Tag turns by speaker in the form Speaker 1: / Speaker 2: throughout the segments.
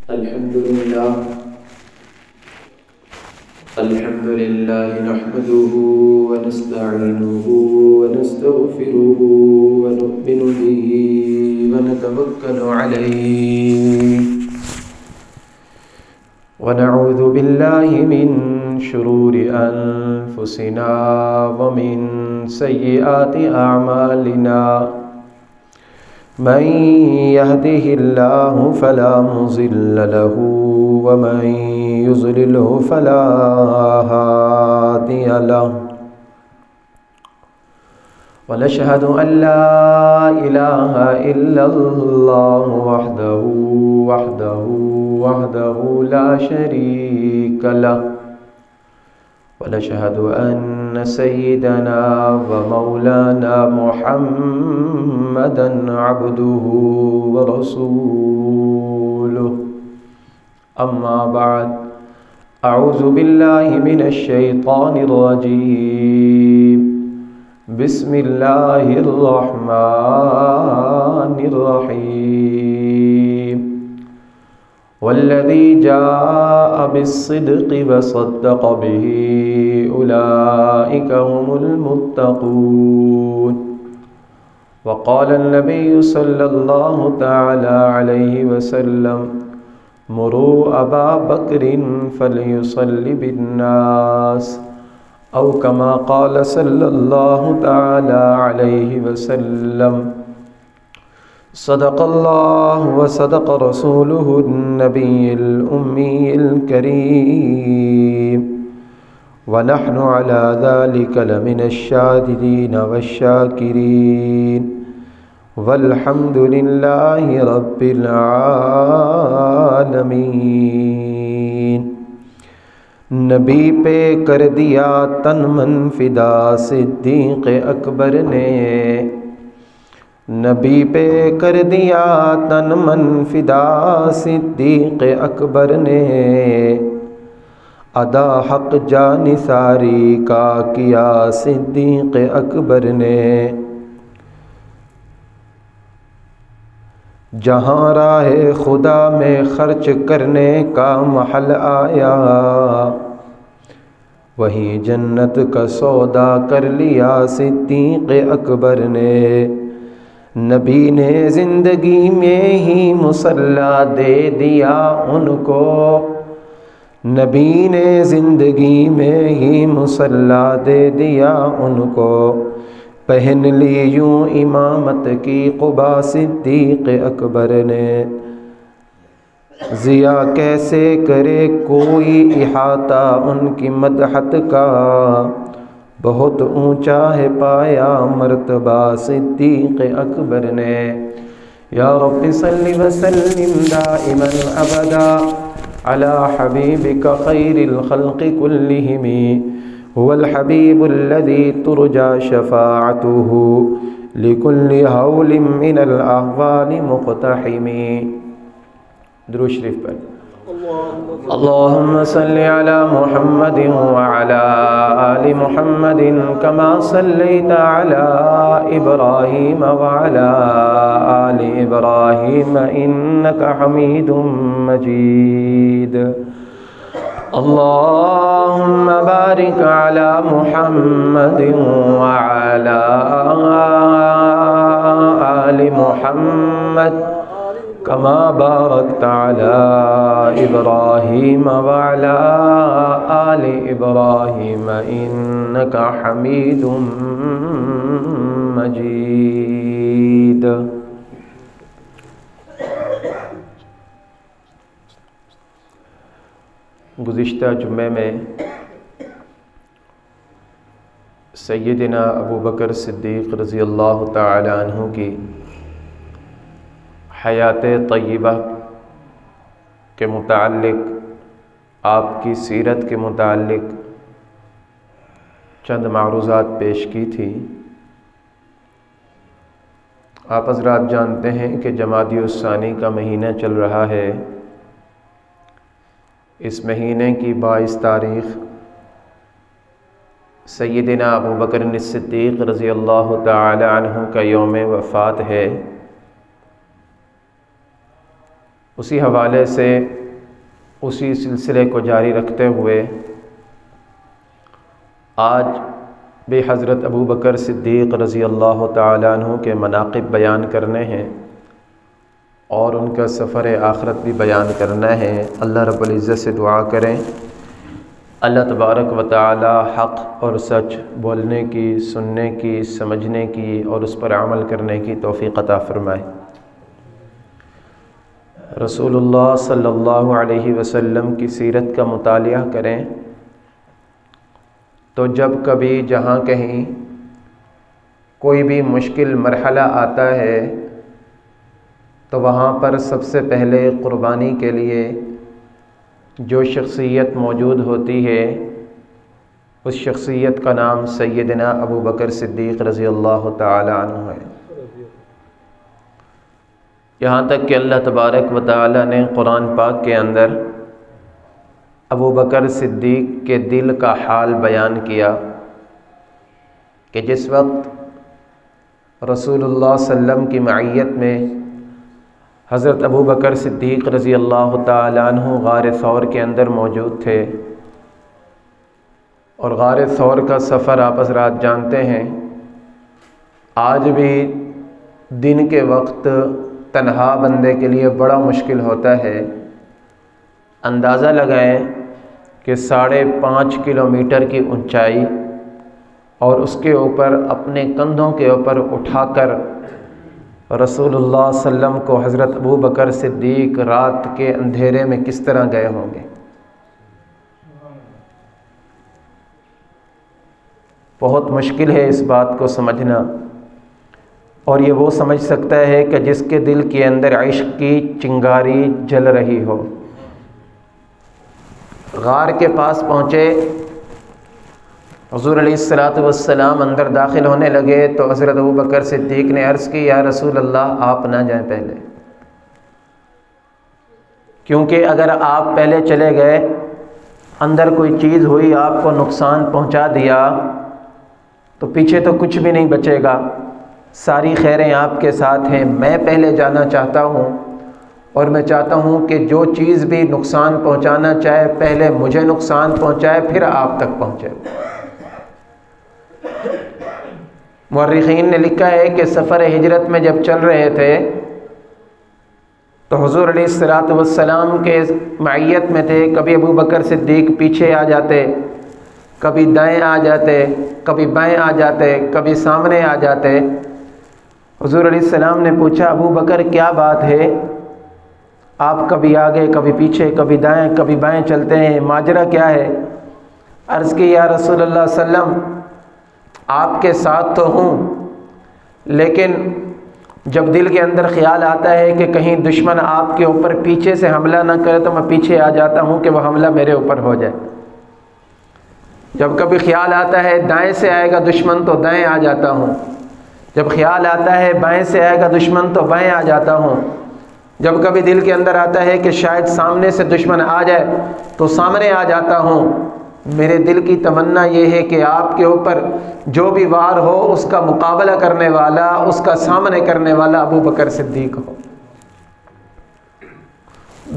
Speaker 1: الحمد لله نحمده ونستعينه ونستغفره ونؤمن به ونتوكل عليه ونعوذ بالله من شرور أنفسنا ومن سيئات أعمالنا من يهده الله فلا مضل له ومن يضلله فلا هادي له ونشهد أن لا إله إلا الله وحده لا شريك له ونشهد أن سيدنا ومولانا محمدا عبده ورسوله أما بعد أعوذ بالله من الشيطان الرجيم بسم الله الرحمن الرحيم والذي جاء بالصدق وصدق به أولئك هم المتقون وقال النبي صلى الله تعالى عليه وسلم مروا أبا بكر فليصل بالناس أو كما قال صلى الله تعالى عليه وسلم صدق الله وصدق رسوله النبي الأمي الكريم ونحن على ذلك لمن الشاهدين والشاكرين والحمد لله رب العالمین۔ نبی پہ کر دیا تن من فدا صدیق اکبر نے، نبی پہ کر دیا تن من فدا صدیق اکبر نے، ادا حق جانثاری کا کیا صدیق اکبر نے، جہاں راہ خدا میں خرچ کرنے کا محل آیا، وہیں جنت کا سودا کر لیا صدیق اکبر نے، نبی نے زندگی میں ہی مصلی دے دیا ان کو، نبی نے زندگی میں ہی مصلی دے دیا ان کو، پہن لی یوں امامت کی قبا صدیق اکبر نے، ضیا کیسے کرے کوئی احاطہ ان کی مدحت کا، بہت اونچا ہے پایا مرتبہ صدیق اکبر نے، یا رب صلی وسلم دائما ابدا علی حبیبک خیر الخلق کلہم، هو الحبیب الذی ترجى شفاعته لكل هول من الاحوال مقتحم۔ درود شریف پر اللهم صل على محمد وعلى آل محمد كما صليت على إبراهيم وعلى آل إبراهيم إنك حميد مجيد، اللهم بارك على محمد وعلى آل محمد كما باركت على إبراهيم وعلى آل إبراهيم إنك حميد مجيد۔ گزشتہ جمعے میں سیدنا ابو بکر صدیق رضی اللہ تعالی عنہ کی حیات طیبہ کے متعلق، آپ کی سیرت کے متعلق چند معروضات پیش کی تھی۔ آپ حضرات جانتے ہیں کہ جمادی الثانی کا مہینہ چل رہا ہے، اس مہینے کی 22 تاریخ سیدنا ابو بکر صدیق رضی اللہ تعالی عنہ کا یوم وفات ہے۔ اسی حوالے سے اسی سلسلے کو جاری رکھتے ہوئے آج بھی حضرت ابو بکر صدیق رضی اللہ تعالیٰ عنہ کے مناقب بیان کرنے ہیں اور ان کا سفر آخرت بھی بیان کرنا ہے۔ اللہ رب العزت سے دعا کریں اللہ تبارک و تعالی حق اور سچ بولنے کی، سننے کی، سمجھنے کی اور اس پر عمل کرنے کی توفیق عطا فرمائے۔ رسول اللہ صلی اللہ علیہ وسلم کی سیرت کا مطالعہ کریں تو جب کبھی جہاں کہیں کوئی بھی مشکل مرحلہ آتا ہے تو وہاں پر سب سے پہلے قربانی کے لیے جو شخصیت موجود ہوتی ہے اس شخصیت کا نام سیدنا ابو بکر صدیق رضی اللہ تعالی عنہ ہے۔ یہاں تک کہ اللہ تبارک و تعالی نے قرآن پاک کے اندر ابو بکر صدیق کے دل کا حال بیان کیا کہ جس وقت رسول اللہ صلی اللہ علیہ وسلم کی معیت میں حضرت ابو بکر صدیق رضی اللہ تعالیٰ عنہ غار ثور کے اندر موجود تھے، اور غار ثور کا سفر آپ حضرات جانتے ہیں آج بھی دن کے وقت تنہا بندے کے لیے بڑا مشکل ہوتا ہے۔ اندازہ لگائیں کہ 5.5 کلومیٹر کی اونچائی اور اس کے اوپر اپنے کندھوں کے اوپر اٹھا کر رسول اللہ صلی اللہ علیہ وسلم کو حضرت ابو بکر صدیق رات کے اندھیرے میں کس طرح گئے ہوں گے۔ بہت مشکل ہے اس بات کو سمجھنا، اور یہ وہ سمجھ سکتا ہے کہ جس کے دل کے اندر عشق کی چنگاری جل رہی ہو۔ غار کے پاس پہنچے، حضور علیہ السلام اندر داخل ہونے لگے تو حضرت ابو بکر صدیق نے عرض کی یا رسول اللہ آپ نہ جائیں پہلے، کیونکہ اگر آپ پہلے چلے گئے اندر کوئی چیز ہوئی آپ کو نقصان پہنچا دیا تو پیچھے تو کچھ بھی نہیں بچے گا، ساری خیریں آپ کے ساتھ ہیں۔ میں پہلے جانا چاہتا ہوں اور میں چاہتا ہوں کہ جو چیز بھی نقصان پہنچانا چاہے پہلے مجھے نقصان پہنچائے پھر آپ تک پہنچے۔ مورخین نے لکھا ہے کہ سفر ہجرت میں جب چل رہے تھے تو حضور علیہ السلام کے معیت میں تھے، کبھی ابو بکر صدیق پیچھے آ جاتے، کبھی دائیں آ جاتے، کبھی بائیں آ جاتے، کبھی سامنے آ جاتے۔ حضور علیہ السلام نے پوچھا ابو بکر کیا بات ہے، آپ کبھی آگے کبھی پیچھے کبھی دائیں کبھی بائیں چلتے ہیں، ماجرا کیا ہے؟ عرض کی یا رسول اللہ صلی اللہ علیہ وسلم آپ کے ساتھ تو ہوں، لیکن جب دل کے اندر خیال آتا ہے کہ کہیں دشمن آپ کے اوپر پیچھے سے حملہ نہ کرے تو میں پیچھے آ جاتا ہوں کہ وہ حملہ میرے اوپر ہو جائے۔ جب کبھی خیال آتا ہے دائیں سے آئے گا دشمن تو دائیں آ جاتا ہوں، جب خیال آتا ہے بائیں سے آئے گا دشمن تو بائیں آ جاتا ہوں، جب کبھی دل کے اندر آتا ہے کہ شاید سامنے سے دشمن آ جائے تو سامنے آ جاتا ہوں۔ میرے دل کی تمنا یہ ہے کہ آپ کے اوپر جو بھی وار ہو اس کا مقابلہ کرنے والا، اس کا سامنے کرنے والا ابو بکر صدیق ہو۔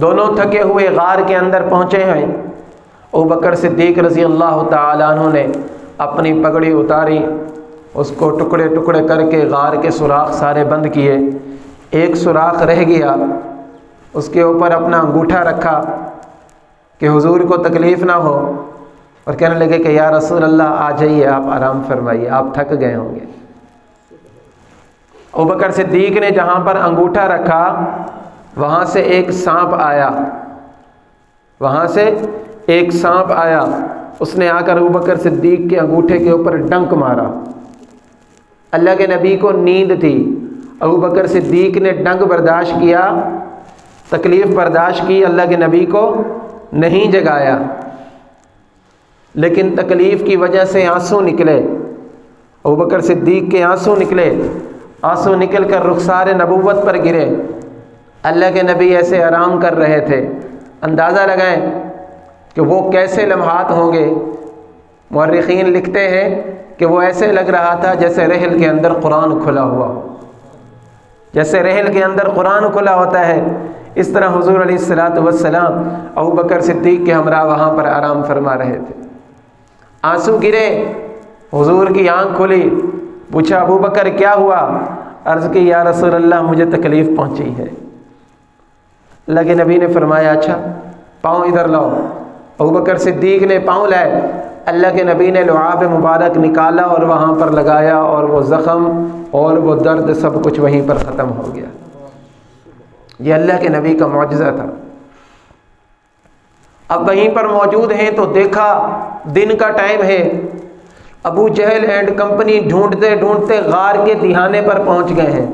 Speaker 1: دونوں تھکے ہوئے غار کے اندر پہنچے ہیں۔ ابو بکر صدیق رضی اللہ تعالیٰ عنہ نے اپنی پگڑی اتاری، اس کو ٹکڑے ٹکڑے کر کے غار کے سوراخ سارے بند کیے، ایک سوراخ رہ گیا، اس کے اوپر اپنا انگوٹھا رکھا کہ حضور کو تکلیف نہ ہو، اور کہنے لگے کہ یا رسول اللہ آ جائیے، آپ آرام فرمائیے، آپ تھک گئے ہوں گے۔ ابو بکر صدیق نے جہاں پر انگوٹھا رکھا وہاں سے ایک سانپ آیا، وہاں سے ایک سانپ آیا، اس نے آ کر ابو بکر صدیق کے انگوٹھے کے اوپر ڈنک مارا۔ اللہ کے نبی کو نیند تھی، ابو بکر صدیق نے ڈنک برداشت کیا، تکلیف برداشت کی، اللہ کے نبی کو نہیں جگایا، لیکن تکلیف کی وجہ سے آنسو نکلے، ابو بکر صدیق کے آنسو نکلے، آنسو نکل کر رخسار نبوت پر گرے۔ اللہ کے نبی ایسے آرام کر رہے تھے، اندازہ لگائیں کہ وہ کیسے لمحات ہوں گے۔ مورخین لکھتے ہیں کہ وہ ایسے لگ رہا تھا جیسے رحل کے اندر قرآن کھلا ہوا ہو، جیسے رحل کے اندر قرآن کھلا ہوتا ہے اس طرح حضور علیہ الصلوۃ والسلام ابو بکر صدیق کے ہمراہ وہاں پر آرام فرما رہے تھے۔ آنسو گرے، حضور کی آنکھ کھلی، پوچھا ابو بکر کیا ہوا؟ عرض کی یا رسول اللہ مجھے تکلیف پہنچی ہے۔ اللہ کے نبی نے فرمایا اچھا پاؤں ادھر لاؤ۔ ابو بکر صدیق نے پاؤں لائے، اللہ کے نبی نے لعاب مبارک نکالا اور وہاں پر لگایا، اور وہ زخم اور وہ درد سب کچھ وہیں پر ختم ہو گیا۔ یہ اللہ کے نبی کا معجزہ تھا۔ اب وہیں پر موجود ہیں تو دیکھا دن کا ٹائم ہے، ابو جہل اینڈ کمپنی ڈھونڈتے ڈھونڈتے غار کے دہانے پر پہنچ گئے ہیں۔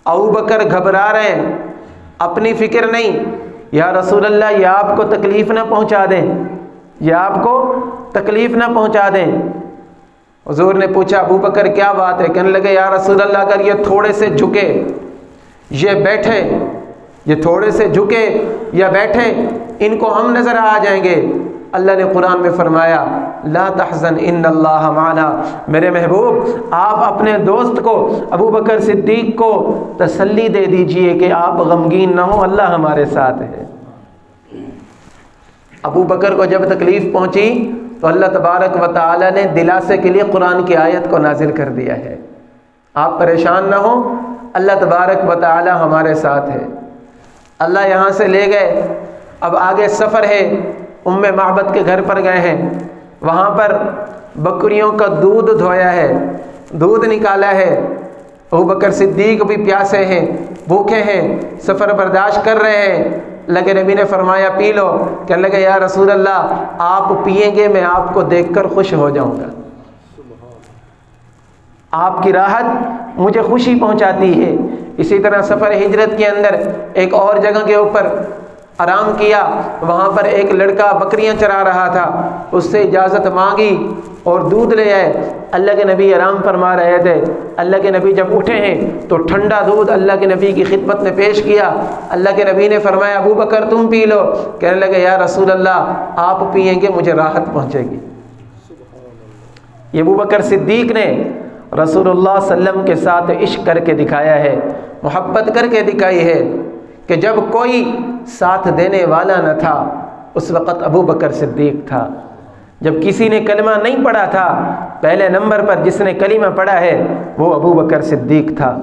Speaker 1: ابو بکر گھبرا رہے ہیں، اپنی فکر نہیں، یا رسول اللہ یہ آپ کو تکلیف نہ پہنچا دیں، یہ آپ کو تکلیف نہ پہنچا دیں۔ حضور نے پوچھا ابو بکر کیا بات ہے؟ کہنے لگے یا رسول اللہ اگر یہ تھوڑے سے جھکے، یہ بیٹھے، یہ تھوڑے سے جھکے یا بیٹھے، ان کو ہم نظر آ جائیں گے۔ اللہ نے قرآن میں فرمایا لا تحزن ان اللہ معنا، میرے محبوب آپ اپنے دوست کو ابو بکر صدیق کو تسلی دے دیجئے کہ آپ غمگین نہ ہوں، اللہ ہمارے ساتھ ہے۔ ابو بکر کو جب تکلیف پہنچی تو اللہ تبارک و تعالی نے دلاسے کے لیے قرآن کی آیت کو نازل کر دیا ہے، آپ پریشان نہ ہوں، اللہ تبارک و تعالی ہمارے ساتھ ہے۔ اللہ یہاں سے لے گئے، اب آگے سفر ہے، ام معبد کے گھر پر گئے ہیں، وہاں پر بکریوں کا دودھ دھویا ہے، دودھ نکالا ہے۔ ابو بکر صدیق بھی پیاسے ہیں، بھوکے ہیں، سفر برداشت کر رہے ہیں۔ اللہ کے نبی نے فرمایا پی لو۔ کہنے لگے یا رسول اللہ آپ پئیں گے میں آپ کو دیکھ کر خوش ہو جاؤں گا، آپ کی راحت مجھے خوشی پہنچاتی ہے۔ اسی طرح سفر ہجرت کے اندر ایک اور جگہ کے اوپر آرام کیا، وہاں پر ایک لڑکا بکریاں چرا رہا تھا، اس سے اجازت مانگی اور دودھ لے آئے۔ اللہ کے نبی آرام فرما رہے تھے، اللہ کے نبی جب اٹھے ہیں تو ٹھنڈا دودھ اللہ کے نبی کی خدمت میں پیش کیا۔ اللہ کے نبی نے فرمایا ابو بکر تم پی لو۔ کہنے لگے یا رسول اللہ آپ پئیں گے مجھے راحت پہنچے گی۔ یہ ابو بکر صدیق نے رسول اللہ صلی اللہ علیہ وسلم کے ساتھ عشق کر کے دکھایا ہے، محبت کر کے دکھائی ہے کہ جب کوئی ساتھ دینے والا نہ تھا اس وقت ابو بکر صدیق تھا۔ جب کسی نے کلمہ نہیں پڑھا تھا پہلے نمبر پر جس نے کلمہ پڑھا ہے وہ ابو بکر صدیق تھا۔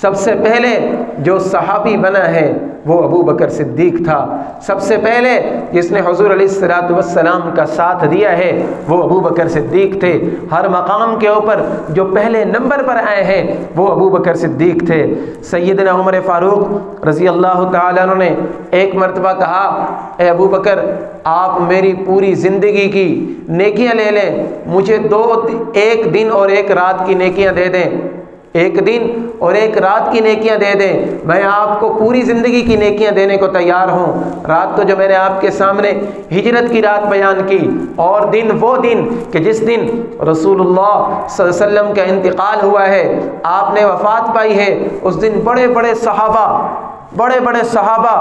Speaker 1: سب سے پہلے جو صحابی بنا ہے وہ ابو بکر صدیق تھا۔ سب سے پہلے جس نے حضور علیہ الصلوۃ والسلام کا ساتھ دیا ہے وہ ابو بکر صدیق تھے۔ ہر مقام کے اوپر جو پہلے نمبر پر آئے ہیں وہ ابو بکر صدیق تھے۔ سیدنا عمر فاروق رضی اللہ تعالیٰ عنہ نے ایک مرتبہ کہا اے ابو بکر آپ میری پوری زندگی کی نیکیاں لے لیں، مجھے ایک دن اور ایک رات کی نیکیاں دے دیں، ایک دن اور ایک رات کی نیکیاں دے دیں، میں آپ کو پوری زندگی کی نیکیاں دینے کو تیار ہوں۔ رات تو جو میں نے آپ کے سامنے ہجرت کی رات بیان کی، اور دن وہ دن کہ جس دن رسول اللہ صلی اللہ علیہ وسلم کا انتقال ہوا ہے، آپ نے وفات پائی ہے، اس دن بڑے بڑے صحابہ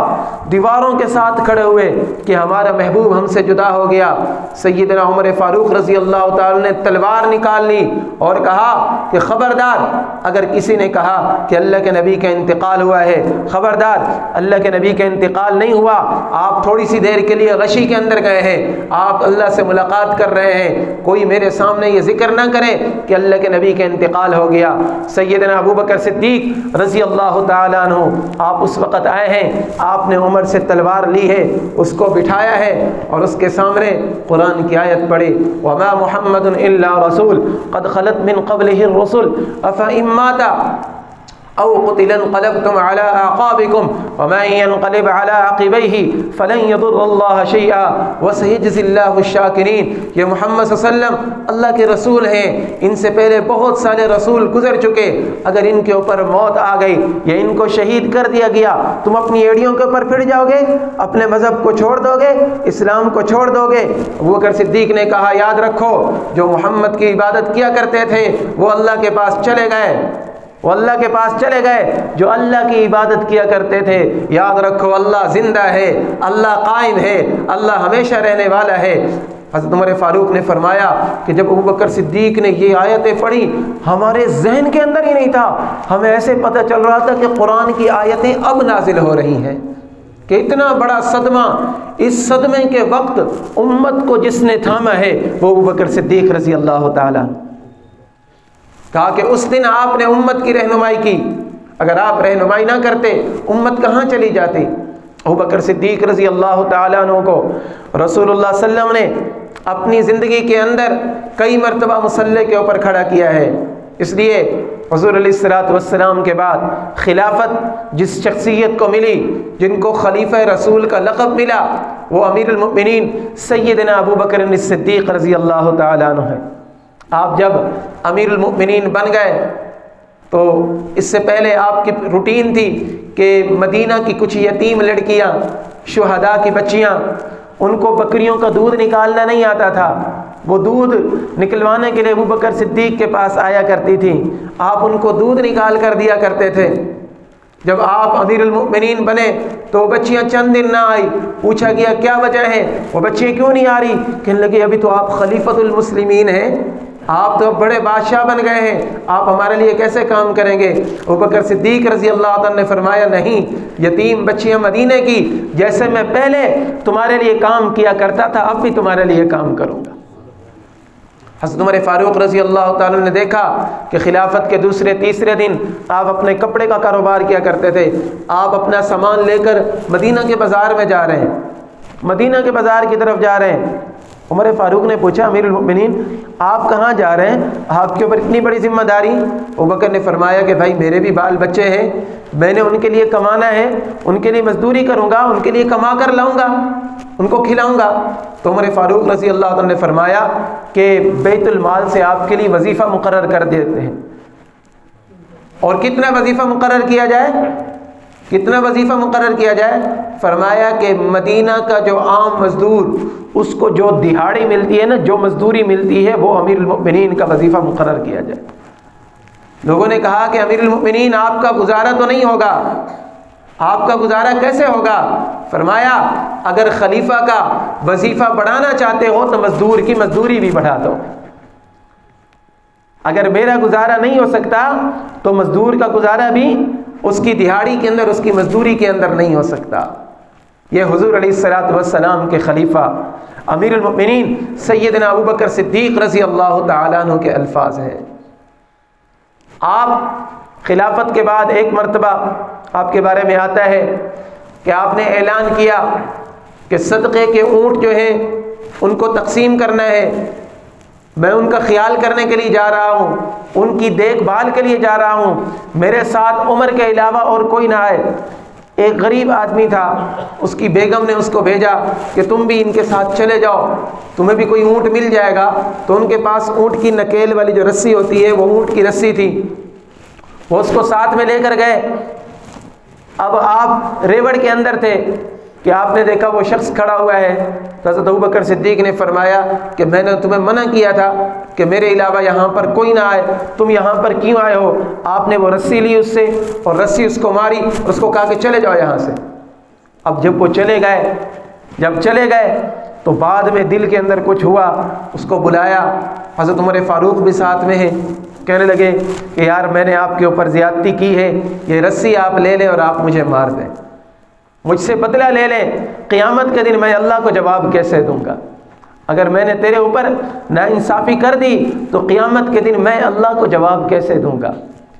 Speaker 1: دیواروں کے ساتھ کھڑے ہوئے کہ ہمارا محبوب ہم سے جدا ہو گیا۔ سیدنا عمر فاروق رضی اللہ تعالی نے تلوار نکال لی اور کہا کہ خبردار اگر کسی نے کہا کہ اللہ کے نبی کا انتقال ہوا ہے، خبردار اللہ کے نبی کا انتقال نہیں ہوا، آپ تھوڑی سی دیر کے لیے غشی کے اندر گئے ہیں، آپ اللہ سے ملاقات کر رہے ہیں، کوئی میرے سامنے یہ ذکر نہ کرے کہ اللہ کے نبی کا انتقال ہو گیا۔ سیدنا ابو بکر صدیق رضی اللہ تعالیٰ عنہ آپ اس وقت آئے ہیں، آپ نے عمر سے تلوار لی ہے، اس کو بٹھایا ہے اور اس کے سامنے قرآن کی آیت پڑھی وَمَا مُحَمَّدٌ إِلَّا رَسُولٌ قَدْ خَلَتْ مِنْ قَبْلِهِ الرُّسُلُ أَفَإِن مَّاتَ أَوْ قُتِلَ انقلبتم على أعقابكم ومن ينقلب على عقبيه فلن يضر الله شيئا وسيجزي الله الشاكرين۔ یہ محمد صلی اللہ علیہ وسلم اللہ کے رسول ہیں، ان سے پہلے بہت سارے رسول گزر چکے، اگر ان کے اوپر موت آ گئی یا ان کو شہید کر دیا گیا تم اپنی ایڑیوں کے اوپر پھر جاؤ گے، اپنے مذہب کو چھوڑ دو گے، اسلام کو چھوڑ دو گے؟ ابو بکر صدیق نے کہا یاد رکھو جو محمد کی عبادت کیا کرتے تھے وہ اللہ کے پاس چلے گئے، وہ اللہ کے پاس چلے گئے جو اللہ کی عبادت کیا کرتے تھے۔ یاد رکھو اللہ زندہ ہے، اللہ قائم ہے، اللہ ہمیشہ رہنے والا ہے۔ حضرت عمر فاروق نے فرمایا کہ جب ابو بکر صدیق نے یہ آیتیں پڑھی ہمارے ذہن کے اندر ہی نہیں تھا، ہمیں ایسے پتہ چل رہا تھا کہ قرآن کی آیتیں اب نازل ہو رہی ہیں، کہ اتنا بڑا صدمہ، اس صدمے کے وقت امت کو جس نے تھاما ہے وہ ابو بکر صدیق رضی اللہ تعالیٰ، کہا کہ اس دن آپ نے امت کی رہنمائی کی، اگر آپ رہنمائی نہ کرتے امت کہاں چلی جاتی۔ ابو بکر صدیق رضی اللہ تعالیٰ عنہ کو رسول اللہ صلی اللہ علیہ وسلم نے اپنی زندگی کے اندر کئی مرتبہ مصلی کے اوپر کھڑا کیا ہے، اس لیے حضور علیہ الصلوۃ والسلام کے بعد خلافت جس شخصیت کو ملی، جن کو خلیفہ رسول کا لقب ملا، وہ امیر المؤمنین سیدنا ابو بکر الصدیق رضی اللہ تعالیٰ عنہ ہے۔ آپ جب امیر المؤمنین بن گئے تو اس سے پہلے آپ کی روٹین تھی کہ مدینہ کی کچھ یتیم لڑکیاں، شہداء کی بچیاں، ان کو بکریوں کا دودھ نکالنا نہیں آتا تھا، وہ دودھ نکلوانے کے لیے ابو بکر صدیق کے پاس آیا کرتی تھی، آپ ان کو دودھ نکال کر دیا کرتے تھے۔ جب آپ امیر المؤمنین بنے تو وہ بچیاں چند دن نہ آئی، پوچھا گیا کیا وجہ ہے، وہ بچیاں کیوں نہیں آ رہی، کہنے لگے ابھی تو آپ خلیفۃ المسلمین ہیں، آپ تو بڑے بادشاہ بن گئے ہیں، آپ ہمارے لیے کیسے کام کریں گے۔ ابو بکر صدیق رضی اللہ عنہ نے فرمایا نہیں، یتیم بچیاں مدینے کی، جیسے میں پہلے تمہارے لیے کام کیا کرتا تھا اب بھی تمہارے لیے کام کروں گا۔ حضرت عمر فاروق رضی اللہ تعالیٰ نے دیکھا کہ خلافت کے دوسرے تیسرے دن آپ اپنے کپڑے کا کاروبار کیا کرتے تھے، آپ اپنا سامان لے کر مدینہ کے بازار میں جا رہے ہیں، مدینہ کے بازار کی طرف جا رہے ہیں۔ عمر فاروق نے پوچھا امیر المؤمنین آپ کہاں جا رہے ہیں، آپ کے اوپر اتنی بڑی ذمہ داری۔ ابو بکر نے فرمایا کہ بھائی میرے بھی بال بچے ہیں، میں نے ان کے لیے کمانا ہے، ان کے لیے مزدوری کروں گا، ان کے لیے کما کر لاؤں گا، ان کو کھلاؤں گا۔ تو عمر فاروق رضی اللہ عنہ نے فرمایا کہ بیت المال سے آپ کے لیے وظیفہ مقرر کر دیتے ہیں۔ اور کتنا وظیفہ مقرر کیا جائے، کتنا وظیفہ مقرر کیا جائے، فرمایا کہ مدینہ کا جو عام مزدور اس کو جو دہاڑی ملتی ہے نا، جو مزدوری ملتی ہے، وہ امیر المؤمنین کا وظیفہ مقرر کیا جائے۔ لوگوں نے کہا کہ امیر المؤمنین آپ کا گزارا تو نہیں ہوگا، آپ کا گزارا کیسے ہوگا؟ فرمایا اگر خلیفہ کا وظیفہ بڑھانا چاہتے ہو تو مزدور کی مزدوری بھی بڑھا دو، اگر میرا گزارا نہیں ہو سکتا تو مزدور کا گزارا بھی اس کی دہاڑی کے اندر، اس کی مزدوری کے اندر نہیں ہو سکتا۔ یہ حضور علیہ الصلوۃ والسلام کے خلیفہ امیر المؤمنین سیدنا ابو بکر صدیق رضی اللہ تعالیٰ عنہ کے الفاظ ہیں۔ آپ خلافت کے بعد ایک مرتبہ آپ کے بارے میں آتا ہے کہ آپ نے اعلان کیا کہ صدقے کے اونٹ جو ہیں ان کو تقسیم کرنا ہے، میں ان کا خیال کرنے کے لیے جا رہا ہوں، ان کی دیکھ بھال کے لیے جا رہا ہوں، میرے ساتھ عمر کے علاوہ اور کوئی نہ آئے۔ ایک غریب آدمی تھا، اس کی بیگم نے اس کو بھیجا کہ تم بھی ان کے ساتھ چلے جاؤ، تمہیں بھی کوئی اونٹ مل جائے گا۔ تو ان کے پاس اونٹ کی نکیل والی جو رسی ہوتی ہے وہ اونٹ کی رسی تھی، وہ اس کو ساتھ میں لے کر گئے۔ اب آپ ریوڑ کے اندر تھے کہ آپ نے دیکھا وہ شخص کھڑا ہوا ہے، تو حضرت ابو بکر صدیق نے فرمایا کہ میں نے تمہیں منع کیا تھا کہ میرے علاوہ یہاں پر کوئی نہ آئے، تم یہاں پر کیوں آئے ہو؟ آپ نے وہ رسی لی اس سے اور رسی اس کو ماری اور اس کو کہا کہ چلے جاؤ یہاں سے۔ اب جب وہ چلے گئے تو بعد میں دل کے اندر کچھ ہوا، اس کو بلایا، حضرت عمر فاروق بھی ساتھ میں ہیں، کہنے لگے کہ یار میں نے آپ کے اوپر زیادتی کی ہے، یہ رسی آپ لے لیں اور آپ مجھے مار دیں، مجھ سے بدلہ لے لیں، قیامت کے دن میں اللہ کو جواب کیسے دوں گا؟ اگر میں نے تیرے اوپر ناانصافی کر دی تو قیامت کے دن میں اللہ کو جواب کیسے دوں گا؟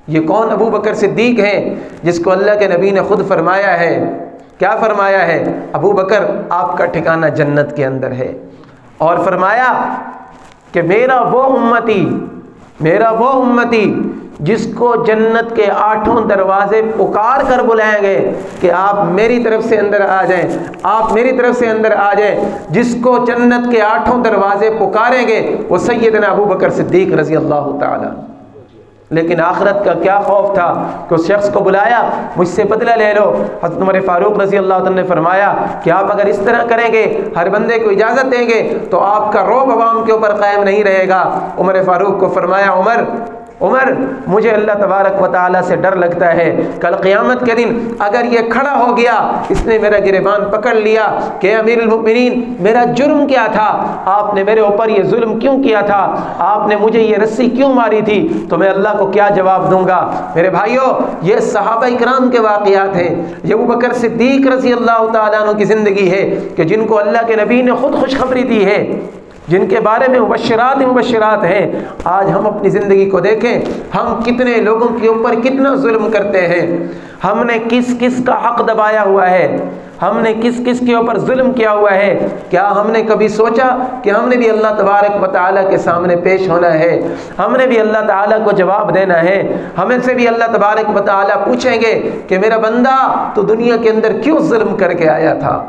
Speaker 1: یہ کون ابو بکر صدیق ہیں جس کو اللہ کے نبی نے خود فرمایا ہے، کیا فرمایا ہے؟ ابو بکر آپ کا ٹھکانہ جنت کے اندر ہے، اور فرمایا کہ میرا وہ امتی جس کو جنت کے 8 دروازے پکار کر بلائیں گے کہ آپ میری طرف سے اندر آ جائیں، آپ میری طرف سے اندر آ جائیں، جس کو جنت کے 8 دروازے پکاریں گے وہ سیدنا ابو بکر صدیق رضی اللہ تعالی۔ لیکن آخرت کا کیا خوف تھا کہ اس شخص کو بلایا، مجھ سے بدلہ لے لو۔ حضرت عمر فاروق رضی اللہ عنہ نے فرمایا کہ آپ اگر اس طرح کریں گے، ہر بندے کو اجازت دیں گے، تو آپ کا رعب عوام کے اوپر قائم نہیں رہے گا۔ عمر فاروق کو فرمایا عمر عمر مجھے اللہ تبارک و تعالیٰ سے ڈر لگتا ہے، کل قیامت کے دن اگر یہ کھڑا ہو گیا، اس نے میرا گریبان پکڑ لیا کہ امیر المؤمنین میرا جرم کیا تھا، آپ نے میرے اوپر یہ ظلم کیوں کیا تھا، آپ نے مجھے یہ رسی کیوں ماری تھی، تو میں اللہ کو کیا جواب دوں گا؟ میرے بھائیوں، یہ صحابہ اکرام کے واقعات ہیں، یہ ابوبکر صدیق رضی اللہ تعالیٰ عنہ کی زندگی ہے کہ جن کو اللہ کے نبی نے خود خوشخبری دی ہے، جن کے بارے میں مبشرات ہیں۔ آج ہم اپنی زندگی کو دیکھیں، ہم کتنے لوگوں کے اوپر کتنا ظلم کرتے ہیں، ہم نے کس کس کا حق دبایا ہوا ہے، ہم نے کس کس کے اوپر ظلم کیا ہوا ہے۔ کیا ہم نے کبھی سوچا کہ ہم نے بھی اللہ تبارک و تعالیٰ کے سامنے پیش ہونا ہے، ہم نے بھی اللہ تعالیٰ کو جواب دینا ہے، ہمیں سے بھی اللہ تبارک و تعالیٰ پوچھیں گے کہ میرا بندہ تو دنیا کے اندر کیوں ظلم کر کے آیا تھا؟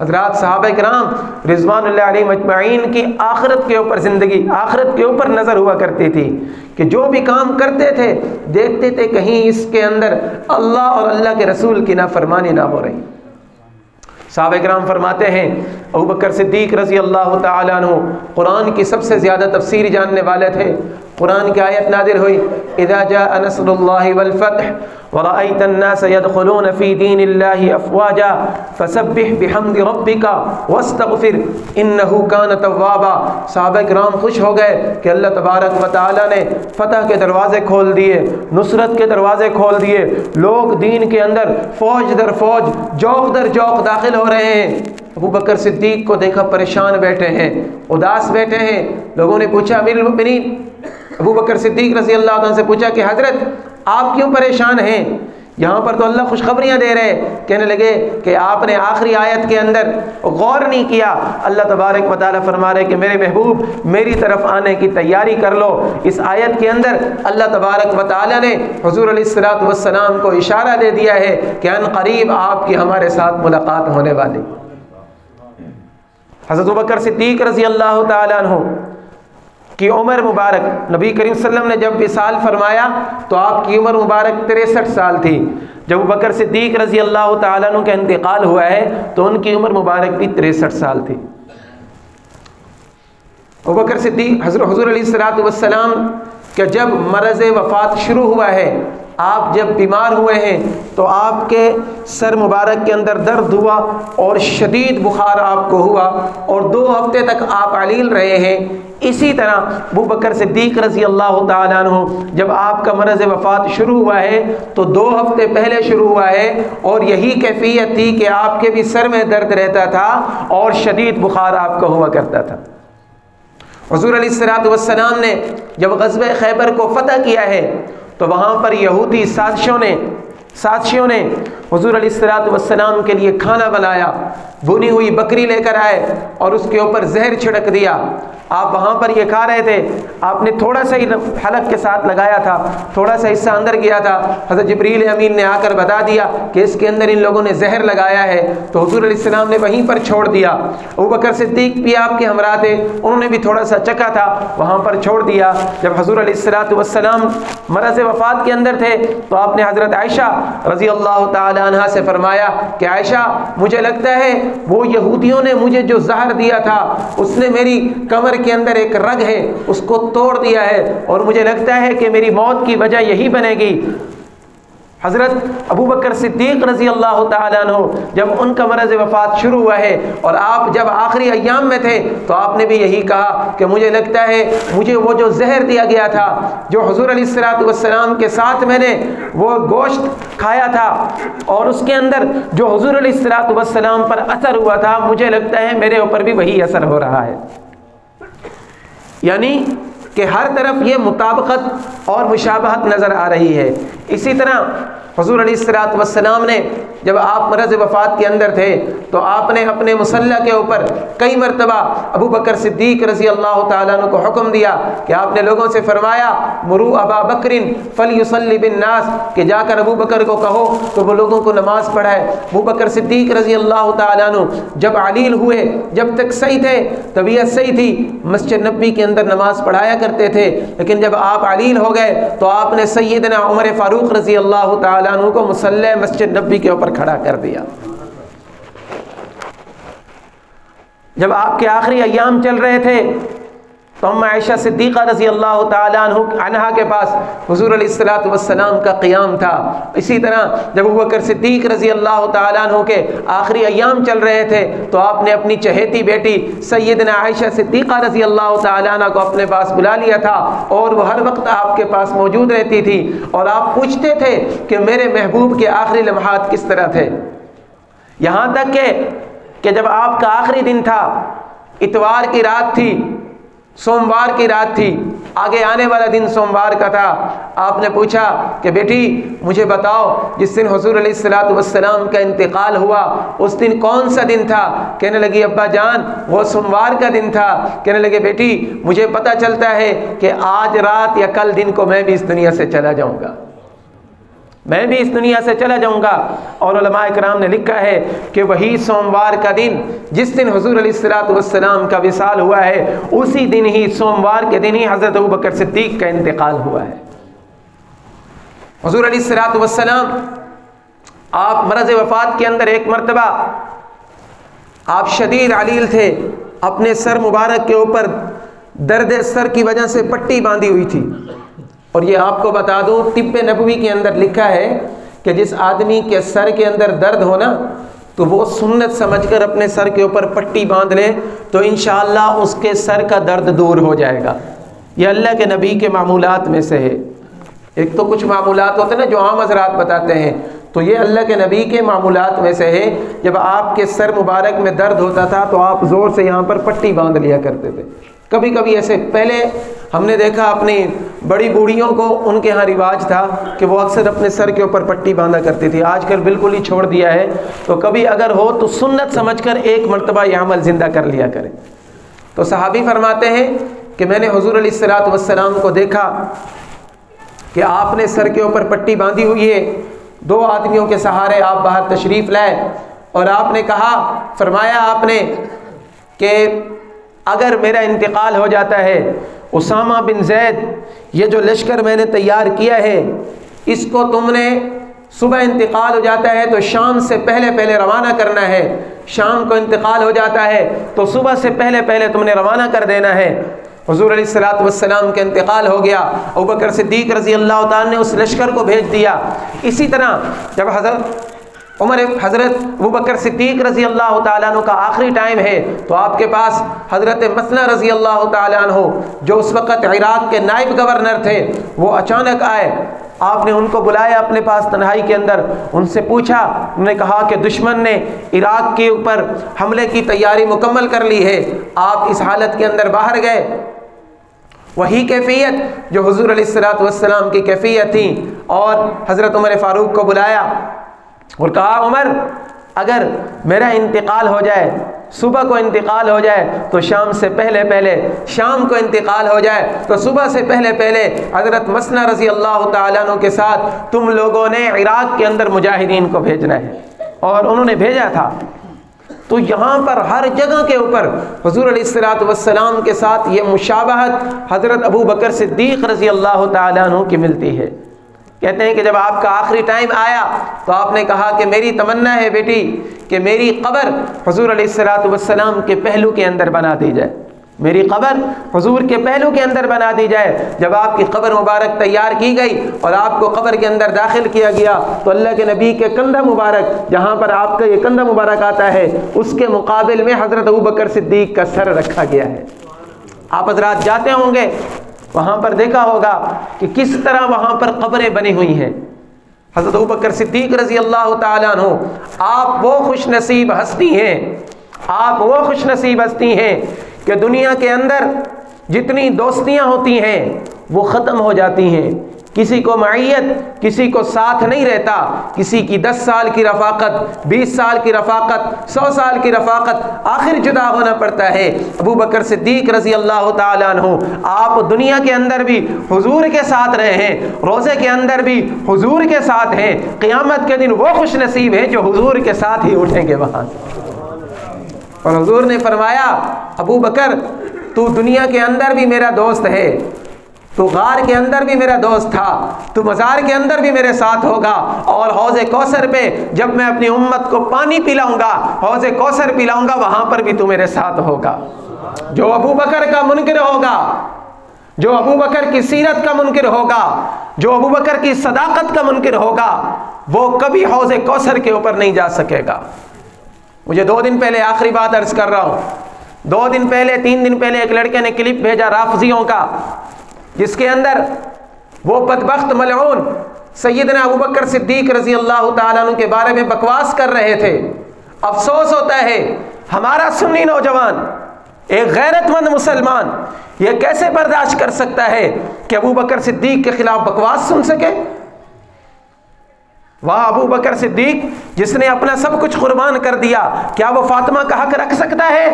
Speaker 1: حضرات صحابہ کرام رضوان اللہ علیہم اجمعین کی آخرت کے اوپر زندگی، آخرت کے اوپر نظر ہوا کرتی تھی کہ جو بھی کام کرتے تھے دیکھتے تھے کہیں اس کے اندر اللہ اور اللہ کے رسول کی نافرمانی نہ ہو رہی۔ صحابہ کرام فرماتے ہیں ابوبکر صدیق رضی اللہ تعالیٰ عنہ قرآن کی سب سے زیادہ تفسیر جاننے والے تھے۔ قرآن کی آیت نازل ہوئی اذا جاء نصر اللہ والفتح ورأيت الناس يدخلون في دين الله أفواجا فسبح بحمد ربك واستغفر إنه كان توابا۔ صحابہ کرام خوش ہو گئے کہ اللہ تبارک و تعالیٰ نے فتح کے دروازے کھول دیے، نصرت کے دروازے کھول دیے، لوگ دین کے اندر فوج در فوج، جوق در جوق داخل ہو رہے ہیں۔ ابوبکر صدیق کو دیکھا پریشان بیٹھے ہیں، اداس بیٹھے ہیں۔ لوگوں نے پوچھا امیر المؤمنین، ابوبکر صدیق رضی اللہ عنہ سے پوچھا کہ حضرت آپ کیوں پریشان ہیں؟ یہاں پر تو اللہ خوشخبریاں دے رہے۔ کہنے لگے کہ آپ نے آخری آیت کے اندر غور نہیں کیا۔ اللہ تبارک و تعالیٰ فرما رہے کہ میرے محبوب میری طرف آنے کی تیاری کر لو۔ اس آیت کے اندر اللہ تبارک و تعالیٰ نے حضور علیہ الصلوۃ والسلام کو اشارہ دے دیا ہے کہ ان قریب آپ کی ہمارے ساتھ ملاقات ہونے والی۔ حضرت ابوبکر صدیق رضی اللہ تعالیٰ عنہ کی عمر مبارک، نبی کریم صلی اللہ علیہ وسلم نے جب وصال فرمایا تو آپ کی عمر مبارک 63 سال تھی۔ جب ابوبکر صدیق رضی اللہ تعالیٰ عنہ کا انتقال ہوا ہے تو ان کی عمر مبارک بھی 63 سال تھی۔ ابوبکر صدیق حضور علیہ الصلوۃ والسلام کہ جب مرض وفات شروع ہوا ہے، آپ جب بیمار ہوئے ہیں تو آپ کے سر مبارک کے اندر درد ہوا اور شدید بخار آپ کو ہوا اور 2 ہفتے تک آپ علیل رہے ہیں۔ اسی طرح ابوبکر صدیق رضی اللہ تعالیٰ عنہ جب آپ کا مرض وفات شروع ہوا ہے تو 2 ہفتے پہلے شروع ہوا ہے اور یہی کیفیت تھی کہ آپ کے بھی سر میں درد رہتا تھا اور شدید بخار آپ کو ہوا کرتا تھا۔ حضور علیہ الصلوۃ والسلام نے جب غزوہ خیبر کو فتح کیا ہے تو وہاں پر یہودی سازشوں نے حضور علیہ الصلوۃ والسلام کے لیے کھانا بنایا، بھنی ہوئی بکری لے کر آئے اور اس کے اوپر زہر چھڑک دیا۔ آپ وہاں پر یہ کھا رہے تھے، آپ نے تھوڑا سا ہی حلق کے ساتھ لگایا تھا، تھوڑا سا حصہ اندر گیا تھا، حضرت جبریل امین نے آ کر بتا دیا کہ اس کے اندر ان لوگوں نے زہر لگایا ہے، تو حضور علیہ السلام نے وہیں پر چھوڑ دیا۔ ابوبکر صدیق بھی آپ کے ہمراہ تھے، انہوں نے بھی تھوڑا سا چکھا تھا، وہاں پر چھوڑ دیا۔ جب حضور علیہ الصلوۃ والسلام مرض وفات کے اندر تھے تو آپ نے حضرت عائشہ رضی اللہ تعالی عنہا سے فرمایا کہ عائشہ مجھے لگتا ہے وہ یہودیوں نے مجھے جو زہر دیا تھا اس نے میری کمر کے اندر ایک رگ ہے اس کو توڑ دیا ہے اور مجھے لگتا ہے کہ میری موت کی وجہ یہی بنے گی۔ حضرت ابوبکر صدیق رضی اللہ تعالیٰ عنہ جب ان کا مرض وفات شروع ہوا ہے اور آپ جب آخری ایام میں تھے تو آپ نے بھی یہی کہا کہ مجھے لگتا ہے مجھے وہ جو زہر دیا گیا تھا، جو حضور علیہ الصلوۃ والسلام کے ساتھ میں نے وہ گوشت کھایا تھا اور اس کے اندر جو حضور علیہ الصلوۃ والسلام پر اثر ہوا تھا، مجھے لگتا ہے میرے اوپر بھی وہی اثر ہو رہا ہے۔ یعنی کہ ہر طرف یہ مطابقت اور مشابہت نظر آ رہی ہے۔ اسی طرح حضور علیہ الصلوۃ والسلام نے جب آپ مرض وفات کے اندر تھے تو آپ نے اپنے مصلی کے اوپر کئی مرتبہ ابوبکر صدیق رضی اللہ تعالیٰ عنہ کو حکم دیا کہ آپ نے لوگوں سے فرمایا مرو ابا بکر فلیصلی بالناس، کہ جا کر ابو بکر کو کہو کہ وہ لوگوں کو نماز پڑھائے۔ ابوبکر صدیق رضی اللہ تعالیٰ عنہ جب علیل ہوئے، جب تک صحیح تھے، طبیعت صحیح تھی، مسجد نبوی کے اندر نماز پڑھایا کرتے تھے، لیکن جب آپ علیل ہو گئے تو آپ نے سیدنا عمر فاروق رضی اللہ تعالیٰ عنہ کو مصلی مسجد نبوی کے اوپر کھڑا کر دیا۔ جب آپ کے آخری ایام چل رہے تھے تو اما عائشہ صدیقہ رضی اللہ تعالیٰ عنہا کے پاس حضور علیہ الصلوۃ والسلام کا قیام تھا۔ اسی طرح جب ابوبکر صدیق رضی اللہ تعالیٰ عنہ کے آخری ایام چل رہے تھے تو آپ نے اپنی چہیتی بیٹی سیدنا عائشہ صدیقہ رضی اللہ تعالیٰ عنہ کو اپنے پاس بلا لیا تھا، اور وہ ہر وقت آپ کے پاس موجود رہتی تھی، اور آپ پوچھتے تھے کہ میرے محبوب کے آخری لمحات کس طرح تھے۔ یہاں تک کہ جب آپ کا آخری دن تھا، اتوار کی رات تھی، سوموار کی رات تھی، آگے آنے والا دن سوموار کا تھا، آپ نے پوچھا کہ بیٹی مجھے بتاؤ جس دن حضور علیہ الصلوۃ والسلام کا انتقال ہوا اس دن کون سا دن تھا؟ کہنے لگی ابا جان وہ سوموار کا دن تھا۔ کہنے لگے بیٹی مجھے پتہ چلتا ہے کہ آج رات یا کل دن کو میں بھی اس دنیا سے چلا جاؤں گا، میں بھی اس دنیا سے چلا جاؤں گا۔ اور علماء کرام نے لکھا ہے کہ وہی سوموار کا دن جس دن حضور علیہ الصلوۃ والسلام کا وصال ہوا ہے، اسی دن ہی سوموار کے دن ہی حضرت ابوبکر صدیق کا انتقال ہوا ہے۔ حضور علیہ الصلوۃ والسلام آپ مرض وفات کے اندر ایک مرتبہ آپ شدید علیل تھے، اپنے سر مبارک کے اوپر درد سر کی وجہ سے پٹی باندھی ہوئی تھی، اور یہ آپ کو بتا دوں طب نبوی کے اندر لکھا ہے کہ جس آدمی کے سر کے اندر درد ہو نا تو وہ سنت سمجھ کر اپنے سر کے اوپر پٹی باندھ لے تو انشاءاللہ اس کے سر کا درد دور ہو جائے گا۔ یہ اللہ کے نبی کے معمولات میں سے ہے۔ ایک تو کچھ معمولات ہوتے ہیں نا جو عام حضرات بتاتے ہیں، تو یہ اللہ کے نبی کے معمولات میں سے ہے۔ جب آپ کے سر مبارک میں درد ہوتا تھا تو آپ زور سے یہاں پر پٹی باندھ لیا کرتے تھے۔ کبھی کبھی ایسے پہلے ہم نے دیکھا اپنی بڑی بوڑھیوں کو، ان کے ہاں رواج تھا کہ وہ اکثر اپنے سر کے اوپر پٹی باندھا کرتی تھی، آج کل بالکل ہی چھوڑ دیا ہے۔ تو کبھی اگر ہو تو سنت سمجھ کر ایک مرتبہ یہ عمل زندہ کر لیا کریں۔ تو صحابی فرماتے ہیں کہ میں نے حضور علیہ الصلوۃ والسلام کو دیکھا کہ آپ نے سر کے اوپر پٹی باندھی ہوئی ہے، دو آدمیوں کے سہارے آپ باہر تشریف لائے، اور آپ نے کہا، فرمایا آپ نے کہ اگر میرا انتقال ہو جاتا ہے، اسامہ بن زید یہ جو لشکر میں نے تیار کیا ہے اس کو تم نے صبح انتقال ہو جاتا ہے تو شام سے پہلے پہلے روانہ کرنا ہے، شام کو انتقال ہو جاتا ہے تو صبح سے پہلے پہلے تم نے روانہ کر دینا ہے۔ حضور علیہ الصلوۃ والسلام کا انتقال ہو گیا، ابوبکر صدیق رضی اللہ تعالیٰ نے اس لشکر کو بھیج دیا۔ اسی طرح جب حضرت ابوبکر صدیق رضی اللہ تعالیٰ عنہ کا آخری ٹائم ہے تو آپ کے پاس حضرت مثنہ رضی اللہ تعالیٰ عنہ جو اس وقت عراق کے نائب گورنر تھے، وہ اچانک آئے۔ آپ نے ان کو بلایا اپنے پاس تنہائی کے اندر، ان سے پوچھا، انہوں نے کہا کہ دشمن نے عراق کے اوپر حملے کی تیاری مکمل کر لی ہے، آپ اس حالت کے اندر باہر گئے۔ وہی کیفیت جو حضور علیہ الصلوۃ والسلام کی کیفیت تھی، اور حضرت عمر فاروق کو بلایا اور کہا عمر اگر میرا انتقال ہو جائے، صبح کو انتقال ہو جائے تو شام سے پہلے پہلے، شام کو انتقال ہو جائے تو صبح سے پہلے پہلے حضرت مثنہ رضی اللہ تعالیٰ عنہ کے ساتھ تم لوگوں نے عراق کے اندر مجاہدین کو بھیجنا ہے، اور انہوں نے بھیجا تھا۔ تو یہاں پر ہر جگہ کے اوپر حضور علیہ الصلوۃ والسلام کے ساتھ یہ مشابہت حضرت ابو بکر صدیق رضی اللہ تعالیٰ عنہ کی ملتی ہے۔ کہتے ہیں کہ جب آپ کا آخری ٹائم آیا تو آپ نے کہا کہ میری تمنا ہے بیٹی کہ میری قبر حضور علیہ الصلوۃ والسلام کے پہلو کے اندر بنا دی جائے، میری قبر حضور کے پہلو کے اندر بنا دی جائے۔ جب آپ کی قبر مبارک تیار کی گئی اور آپ کو قبر کے اندر داخل کیا گیا تو اللہ کے نبی کے کندھا مبارک، جہاں پر آپ کا یہ کندھا مبارک آتا ہے، اس کے مقابل میں حضرت ابوبکر صدیق کا سر رکھا گیا ہے۔ آپ حضرات جاتے ہوں گے، وہاں پر دیکھا ہوگا کہ کس طرح وہاں پر قبریں بنی ہوئی ہیں۔ حضرت ابوبکر صدیق رضی اللہ تعالیٰ عنہ، آپ وہ خوش نصیب ہستی ہیں، آپ وہ خوش نصیب ہستی ہیں کہ دنیا کے اندر جتنی دوستیاں ہوتی ہیں وہ ختم ہو جاتی ہیں، کسی کو معیت، کسی کو ساتھ نہیں رہتا، کسی کی 10 سال کی رفاقت، 20 سال کی رفاقت، 100 سال کی رفاقت، آخر جدا ہونا پڑتا ہے۔ ابو بکر صدیق رضی اللہ تعالیٰ عنہ، آپ دنیا کے اندر بھی حضور کے ساتھ رہے ہیں، روزے کے اندر بھی حضور کے ساتھ ہیں، قیامت کے دن وہ خوش نصیب ہیں جو حضور کے ساتھ ہی اٹھیں گے وہاں سے۔ اور حضور نے فرمایا ابو بکر تو دنیا کے اندر بھی میرا دوست ہے، تو غار کے اندر بھی میرا دوست تھا، تو مزار کے اندر بھی میرے ساتھ ہوگا، اور حوض کوثر پہ جب میں اپنی امت کو پانی پلاؤں گا، حوض کوثر پلاؤں گا، وہاں پر بھی تو میرے ساتھ ہوگا۔ جو ابو بکر کا منکر ہوگا، جو ابو بکر کی سیرت کا منکر ہوگا، جو ابو بکر کی صداقت کا منکر ہوگا، وہ کبھی حوض کوثر کے اوپر نہیں جا سکے گا۔ مجھے 2 دن پہلے، آخری بات عرض کر رہا ہوں، 2 دن پہلے 3 دن پہلے ایک لڑکے نے کلپ بھیجا رافضیوں کا، جس کے اندر وہ بدبخت ملعون سیدنا ابو بکر صدیق رضی اللہ تعالیٰ عنہ کے بارے میں بکواس کر رہے تھے۔ افسوس ہوتا ہے ہمارا سنی نوجوان، ایک غیرت مند مسلمان یہ کیسے برداشت کر سکتا ہے کہ ابو بکر صدیق کے خلاف بکواس سن سکے؟ وہاں ابو بکر صدیق جس نے اپنا سب کچھ قربان کر دیا، کیا وہ فاطمہ کا حق رکھ سکتا ہے؟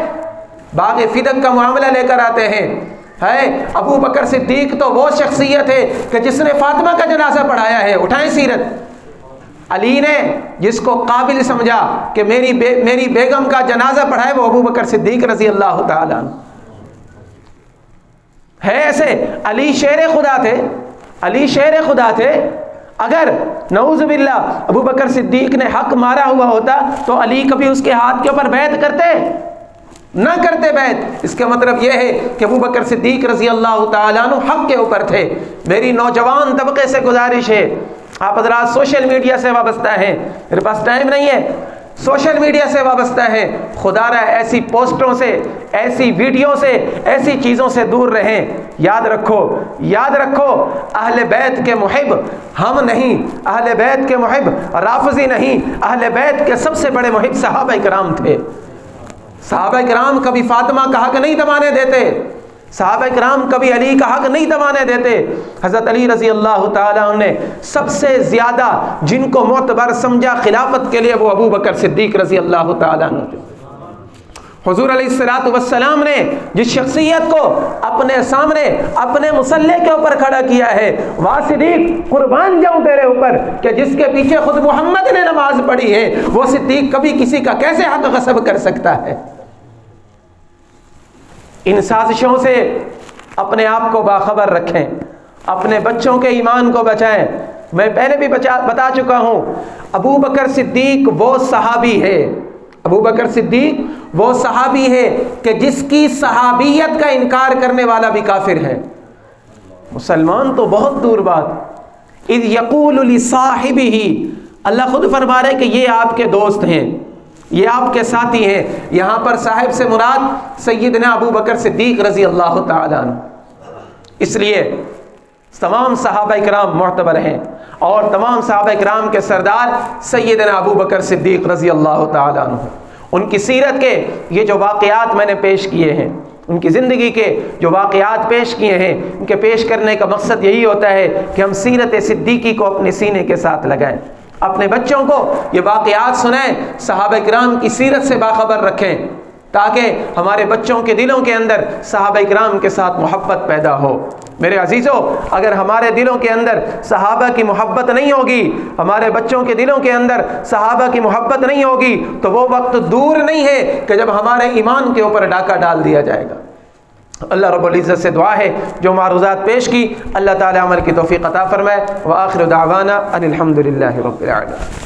Speaker 1: باغ فدق کا معاملہ لے کر آتے ہیں، ابو بکر صدیق تو وہ شخصیت ہے کہ جس نے فاطمہ کا جنازہ پڑھایا ہے۔ اٹھائیں سیرت، علی نے جس کو قابل سمجھا کہ میری بیگم کا جنازہ پڑھائے، وہ ابو بکر صدیق رضی اللہ تعالیٰ عنہ ہے۔ ایسے علی شیر خدا تھے، علی شیر خدا تھے۔ اگر نعوذ باللہ ابو بکر صدیق نے حق مارا ہوا ہوتا تو علی کبھی اس کے ہاتھ کے اوپر بیعت کرتے؟ نہ کرتے بیعت۔ اس کا مطلب یہ ہے کہ ابو بکر صدیق رضی اللہ تعالیٰ عنہ حق کے اوپر تھے۔ میری نوجوان طبقے سے گزارش ہے، آپ حضرات سوشل میڈیا سے وابستہ ہیں، میرے پاس ٹائم نہیں ہے، سوشل میڈیا سے وابستہ ہیں، خدا را ایسی پوسٹوں سے، ایسی ویڈیو سے، ایسی چیزوں سے دور رہیں۔ یاد رکھو، یاد رکھو، اہل بیت کے محب ہم نہیں، اہل بیت کے محب رافضی نہیں، اہل بیت کے سب سے بڑے محب صحابہ کرام تھے۔ صحابہ کرام کبھی فاطمہ کا حق نہیں دبانے دیتے، صحابہ کرام کبھی علی کا حق نہیں دبانے دیتے۔ حضرت علی رضی اللہ تعالیٰ عنہ نے سب سے زیادہ جن کو معتبر سمجھا خلافت کے لیے، وہ ابو بکر صدیق رضی اللہ تعالیٰ عنہ۔ حضور علیہ الصلوۃ والسلام نے جس شخصیت کو اپنے سامنے اپنے مصلی کے اوپر کھڑا کیا ہے، واہ صدیق قربان جاؤں تیرے اوپر، کہ جس کے پیچھے خود محمد نے نماز پڑھی ہے، وہ صدیق کبھی کسی کا کیسے حق غصب کر سکتا ہے؟ ان سازشوں سے اپنے آپ کو باخبر رکھیں، اپنے بچوں کے ایمان کو بچائیں۔ میں پہلے بھی بتا چکا ہوں، ابو بکر صدیق وہ صحابی ہے، ابو بکر صدیق وہ صحابی ہے کہ جس کی صحابیت کا انکار کرنے والا بھی کافر ہے۔ مسلمان تو بہت دور بات۔ اذ یقول لصاحبہ، اللہ خود فرما رہے کہ یہ آپ کے دوست ہیں، یہ آپ کے ساتھی ہیں۔ یہاں پر صاحب سے مراد سیدنا ابو بکر صدیق رضی اللہ تعالیٰ عنہ۔ اس لیے تمام صحابہ کرام معتبر ہیں، اور تمام صحابہ کرام کے سردار سیدنا ابو بکر صدیق رضی اللہ تعالیٰ عنہ۔ ان کی سیرت کے یہ جو واقعات میں نے پیش کیے ہیں، ان کی زندگی کے جو واقعات پیش کیے ہیں، ان کے پیش کرنے کا مقصد یہی ہوتا ہے کہ ہم سیرت صدیقی کو اپنے سینے کے ساتھ لگائیں، اپنے بچوں کو یہ واقعات سنائیں، صحابہ کرام کی سیرت سے باخبر رکھیں، تاکہ ہمارے بچوں کے دلوں کے اندر صحابہ کرام کے ساتھ محبت پیدا ہو۔ میرے عزیزوں، اگر ہمارے دلوں کے اندر صحابہ کی محبت نہیں ہوگی، ہمارے بچوں کے دلوں کے اندر صحابہ کی محبت نہیں ہوگی، تو وہ وقت دور نہیں ہے کہ جب ہمارے ایمان کے اوپر ڈاکہ ڈال دیا جائے گا۔ اللہ رب العزت سے دعا ہے جو معروضات پیش کی، اللہ تعالی عمل کی توفیق عطا فرمائے۔ وآخر دعوانا ان الحمد للہ رب العالمین۔